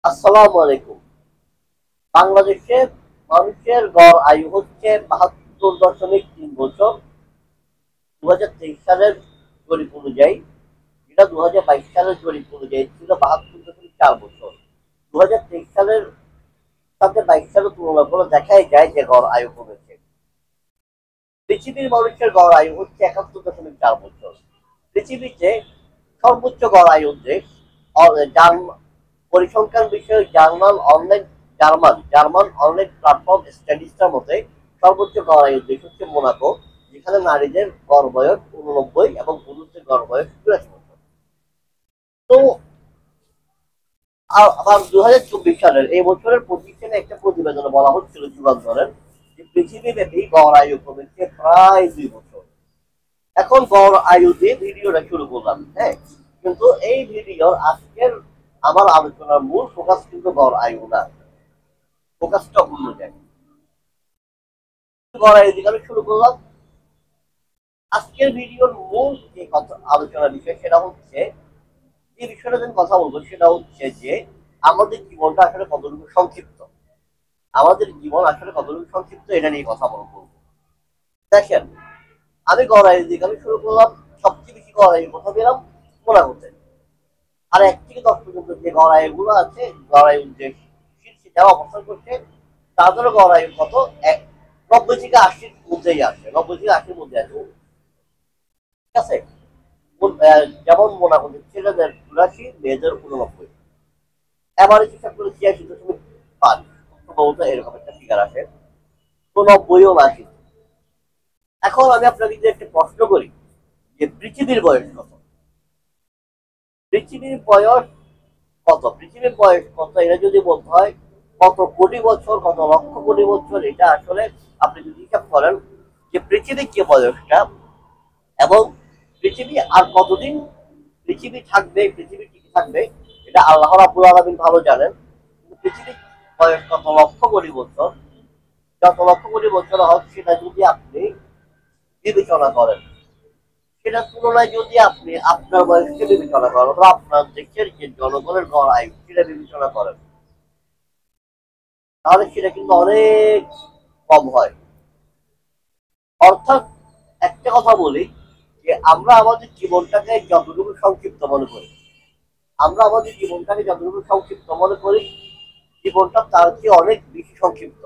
আসসালামু আলাইকুম। বাংলাদেশে মানুষের গড় আয়ু হচ্ছে ৭২.৩ বছর। ২০২৩ সালের জরিপ অনুযায়ী, যেটা ২০২২ সালের জরিপ অনুযায়ী ছিল ৭২.৪ বছর। ২০২৩ সালের সাথে ২২ সালের তুলনা করে দেখাই যায় যে গড় আয়ু কমেছে। পৃথিবীর মানুষের গড় আয়ু হচ্ছে ৭১.৪ বছর। পৃথিবীতে সর্বোচ্চ গড় আয়ুর দেশ পরিসংখ্যান বিষয়ক জার্মান অনলাইন প্ল্যাটফর্ম স্ট্যাটিস্টার মতে সর্বোচ্চ গড় আয়ুর দেশ হচ্ছে মোনাকো, যেখানে নারীদের গড় বয়স ৮৯ এবং পুরুষদের গড় বয়স ৮৪ বছর। তো আবার ২০২৪ সালের এই বছরের প্রতিষ্ঠানে একটা প্রতিবেদনে বলা হচ্ছিল যুগান্তরের যে পৃথিবীব্যাপী গড় আয়ু কমেছে প্রায় ২ বছর। এখন গড় আয়ু দিয়ে ভিডিওটা শুরু করলাম, হ্যাঁ, কিন্তু এই ভিডিওর আজকের আমার আলোচনার মূল ফোকাস কিন্তু গড় আয়ু না, ফোকাসটা অন্য জায়গায়। গড় আয়ু দিয়ে আমি শুরু করলাম। আজকের ভিডিওর মূল যে কথা আলোচনার বিষয় সেটা হচ্ছে, যে বিষয়টা আমি কথা বলবো সেটা হচ্ছে যে আমাদের জীবনটা আসলে কতটুকু সংক্ষিপ্ত। আমাদের জীবন আসলে কতটুকু সংক্ষিপ্ত এটা নিয়ে কথা বলবো। দেখেন, আমি গড় আয়ু দিয়ে আমি শুরু করলাম। সবচেয়ে বেশি গড় আয়ু কথা পেলাম মোনাকোতে। আর ১ থেকে ১০ পর্যন্ত যে গড় আয়ু গুলো আছে, গড় আয়ু যে শীর্ষে যারা অবস্থান করছে তাদেরও গড় আয়ু কত ৯০ থেকে ৮০-র মধ্যেই আছে, ৯০ থেকে ৮০-র মধ্যে আছে, ঠিক আছে। যেমন মোনাকোতে ছেলেদের ৮৪, মেয়েদের ৮৯, এভারেজ হিসাব করে ৮৬.৫ সম্ভবত এরকম একটা ফিগার আসে। তো ৯০ও না কিন্তু। এখন আমি আপনাকে যদি একটা প্রশ্ন করি যে পৃথিবীর বয়স কত, পৃথিবীর বয়স পৃথিবীর বয়স কত এটা যদি বলতে হয় কত কোটি বছর, কত লক্ষ কোটি বছর, এটা আসলে আপনি যদি হিসাব করেন যে পৃথিবীর যে বয়সটা এবং পৃথিবী আর কতদিন পৃথিবী থাকবে, পৃথিবী টিকে থাকবে, এটা আল্লাহ রাব্বুল আলামিন ভালো জানেন। কিন্তু পৃথিবীর বয়স কত লক্ষ কোটি বছর, যত লক্ষ কোটি বছর হোক সেটা যদি আপনি বিবেচনা করেন, সেটার তুলনায় যদি আপনি আপনার বয়সকে বিবেচনা করেন বা আপনার দেশের যে জনগণের গড় আয়ু সেটা বিবেচনা করেন, তাহলে সেটা কিন্তু অনেক কম হয়। অর্থাৎ একটা কথা বলি যে আমরা আমাদের জীবনটাকে যতটুকু সংক্ষিপ্ত মনে করি, আমরা আমাদের জীবনটাকে যতটুকু সংক্ষিপ্ত মনে করি, জীবনটা তার চেয়ে অনেক বেশি সংক্ষিপ্ত।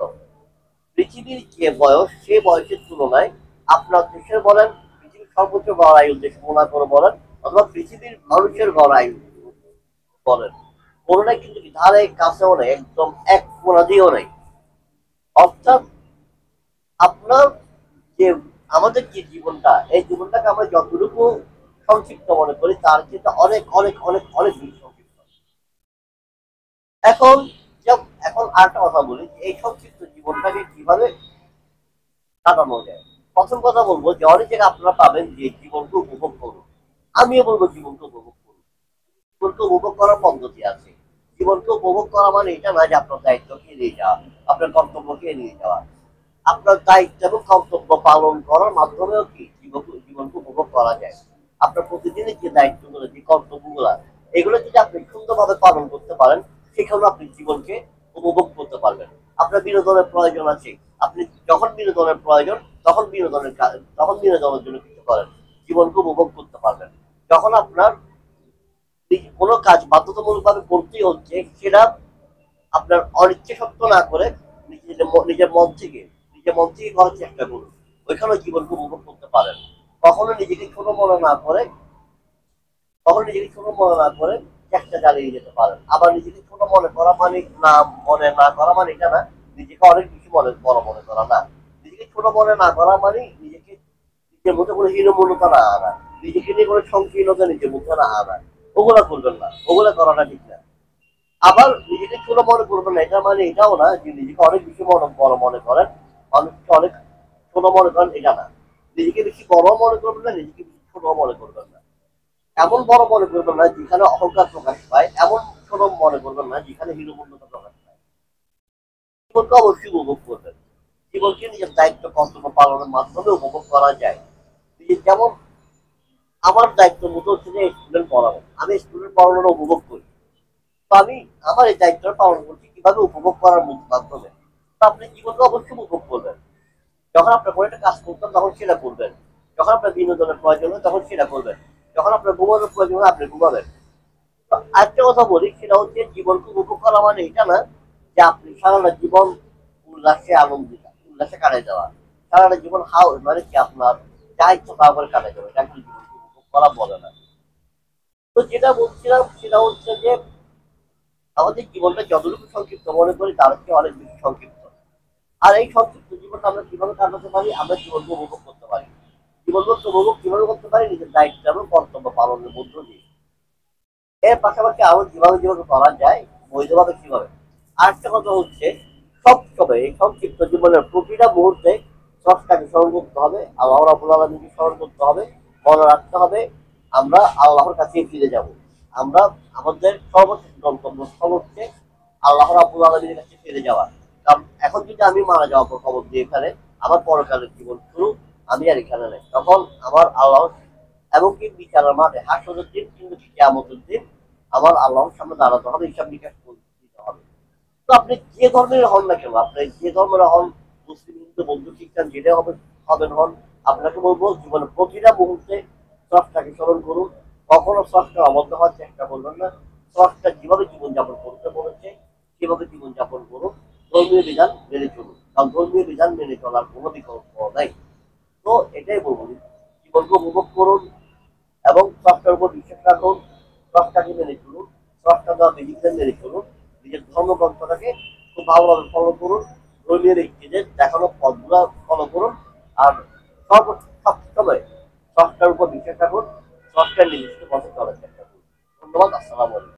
পৃথিবীর যে বয়স সে বয়সের তুলনায় আপনার দেশের বলেন, পৃথিবীর সর্বোচ্চ গড় আয়ুর দেশ মোনাকোর বলেন, অথবা পৃথিবীর মানুষের গড় আয়ু বলেন, কোনোটাই কিন্তু ধারে কাছেও নেই, একদম এক কোনা দিয়েও নেই। অর্থাৎ আপনার যে আমাদের যে জীবনটা, এই জীবনটাকে আমরা যতটুকু সংক্ষিপ্ত মনে করি তার কিন্তু অনেক অনেক অনেক অনেক বেশি সংক্ষিপ্ত। এখন এখন আরেকটা কথা বলি, এই সংক্ষিপ্ত জীবনটাকে কিভাবে কাটানো যায়। প্রথম কথা বলবো যে অনেক জায়গায় আপনারা পাবেন যে জীবনকে উপভোগ করুন। আমিও বলবো জীবনকে উপভোগ করুন। জীবনকে উপভোগ করার পদ্ধতি আছে। জীবনকে উপভোগ করা মানে এটা না যে আপনার দায়িত্বকে এড়িয়ে যাওয়া, আপনার কর্তব্যকে এড়িয়ে যাওয়া। আপনার দায়িত্ব এবং কর্তব্য পালন করার মাধ্যমেও কি জীবনকে উপভোগ করা যায়। আপনার প্রতিদিনের যে দায়িত্বগুলো, যে কর্তব্যগুলো, এগুলো যদি আপনি সুন্দরভাবে পালন করতে পারেন, সেখানে আপনি জীবনকে উপভোগ করতে পারবেন। আপনার বিনোদনের প্রয়োজন আছে, আপনি যখন বিনোদনের প্রয়োজন তখন বিনোদনের জন্য কিছু করেন, জীবনকে উপভোগ করতে পারবেন। যখন আপনার কোনো কাজ বাধ্যতামূলক ভাবে করতেই হচ্ছে, সেটা আপনার অনিচ্ছা সত্ত্বেও না করে নিজের মন থেকে করার চেষ্টা করুন, ওইখানে জীবনকে উপভোগ করতে পারেন। কখনো নিজেকে ছোট মনে না করে, চেষ্টা চালিয়ে যেতে পারেন। আবার নিজেকে ছোট মনে করা মানে না করা মানে এটা না নিজেকে অনেক বেশি বড় মনে করা না। নিজেকে ছোট মনে না করা মানে নিজের মধ্যে কোনো হীনমন্যতা না আনা, নিজেকে নিয়ে কোনো সংকীর্ণতা নিজের মধ্যে না আনা। ওগুলা করবেন না, ওগুলা করাটা ঠিক না। আবার নিজেকে ছোট মনে করবেন না, এটা মানে এটাও না যে নিজেকে অনেক বেশি বড় মনে করেন, মানুষকে অনেক ছোট মনে করেন, এটা না। নিজেকে বেশি বড় মনে করবেন না, নিজেকে বেশি ছোট মনে করবেন না। এমন বড় মনে করবেন না যেখানে অহংকার প্রকাশ পায়, এমন ছোট মনে করবেন না যেখানে হীনমন্যতা প্রকাশ পায়। জীবনকে অবশ্যই উপভোগ করবেন। জীবনকে নিজের দায়িত্ব কর্তব্য পালনের মাধ্যমে উপভোগ করা যায়। যেমন আমার দায়িত্ব মতো হচ্ছে যে স্টুডেন্ট পড়ানো, আমি স্টুডেন্ট পড়ানোর উপভোগ করি। আমি আমার এই দায়িত্বটা পালন করছি কিভাবে উপভোগ করার মাধ্যমে। তো আপনি জীবনকে অবশ্যই উপভোগ করবেন। যখন আপনার কোনো একটা কাজ করতেন তখন সেটা করবেন, যখন আপনার বিনোদনের প্রয়োজন হয় তখন সেটা করবেন, যখন আপনার ঘুমানোর প্রয়োজন হয় আপনি ঘুমাবেন। তো আরেকটা কথা বলি, সেটা হচ্ছে জীবনকে উপভোগ করা মানে এটা না যে আপনি সারাটা জীবন উল্লাসে আনন্দিত উল্লাসে কাটাই দেওয়া। সারাটা জীবন মানে কি আপনার যা ইচ্ছা তা করে কাটাই দেওয়া, এটা কিন্তু জীবনকে উপভোগ করা বলে না। তো যেটা বলছিলাম সেটা হচ্ছে যে আমাদের জীবনটা যতটুকু সংক্ষিপ্ত মনে করি তার চেয়ে অনেক বেশি সংক্ষিপ্ত। আর এই সংক্ষিপ্ত জীবনটা আমরা কিভাবে কাটাতে পারি? আমরা জীবনকে উপভোগ করতে পারি। জীবনকে উপভোগ কিভাবে করতে পারি? নিজের দায়িত্ব এবং কর্তব্য পালনের মধ্য দিয়ে। এর পাশাপাশি আরো যেভাবে যেভাবে করা যায়, বৈধভাবে কিভাবে। আরেকটা কথা হচ্ছে, সব সময় এই সংক্ষিপ্ত জীবনের প্রতিটা মুহূর্তে স্রষ্টাকে স্মরণ করতে হবে, আল্লাহ রাব্বুল আলামিনকে স্মরণ করতে হবে, মনে রাখতে হবে আমরা আল্লাহর কাছে ফিরে যাব। আমরা আমাদের সর্বশেষ গন্তব্যস্থল হচ্ছে আল্লাহ রাব্বুল আলামিনের কাছে ফিরে যাওয়া। কারণ এখন যদি আমি মারা যাওয়ার পর খবর দিয়ে এখানে আমার পরকালের জীবন শুরু, আমি আর এখানে নেই, তখন আমার আল্লাহ এমনকি বিচারের মাঠে হাসরের দিন কিন্তু কিয়ামতের দিন আমার আল্লাহর সামনে দাঁড়াতে হবে, হিসাব নিকাশ দিতে হবে। তো আপনি যে ধর্মের হন না কেন, আপনি যে ধর্মের হন, মুসলিম, হিন্দু, বৌদ্ধ, খ্রিস্টান, যেটা হবেন হন, আপনাকে বলবো জীবনের প্রতিটা মুহূর্তে স্রষ্টাকে স্মরণ করুন। কখনো স্রষ্টার অবদ্ধ হওয়ার চেষ্টা করবেন না। স্রষ্টা যেভাবে জীবনযাপন করতে বলেছে সেভাবে জীবনযাপন করুন। ধর্মীয় বিধান মেনে চলুন, কারণ ধর্মীয় বিধান মেনে চলার কোনো বিকল্প নাই। তো এটাই বলবো, জীবনকে উপভোগ করুন এবং স্রষ্টার উপর বিশ্বাস রাখুন, স্রষ্টাকে মেনে চলুন, স্রষ্টা দেওয়া বিধিবিধান মেনে চলুন, নিজের ধর্মগ্রন্থটাকে খুব ভালোভাবে ফলো করুন, ধর্মীয় ব্যক্তিদের দেখানো পথগুলো ফলো করুন। আর সবসময় স্রষ্টার উপর বিশ্বাস রাখুন, স্রষ্টার নির্দিষ্ট পথে চলার চেষ্টা করুন। ধন্যবাদ। আসসালামু আলাইকুম।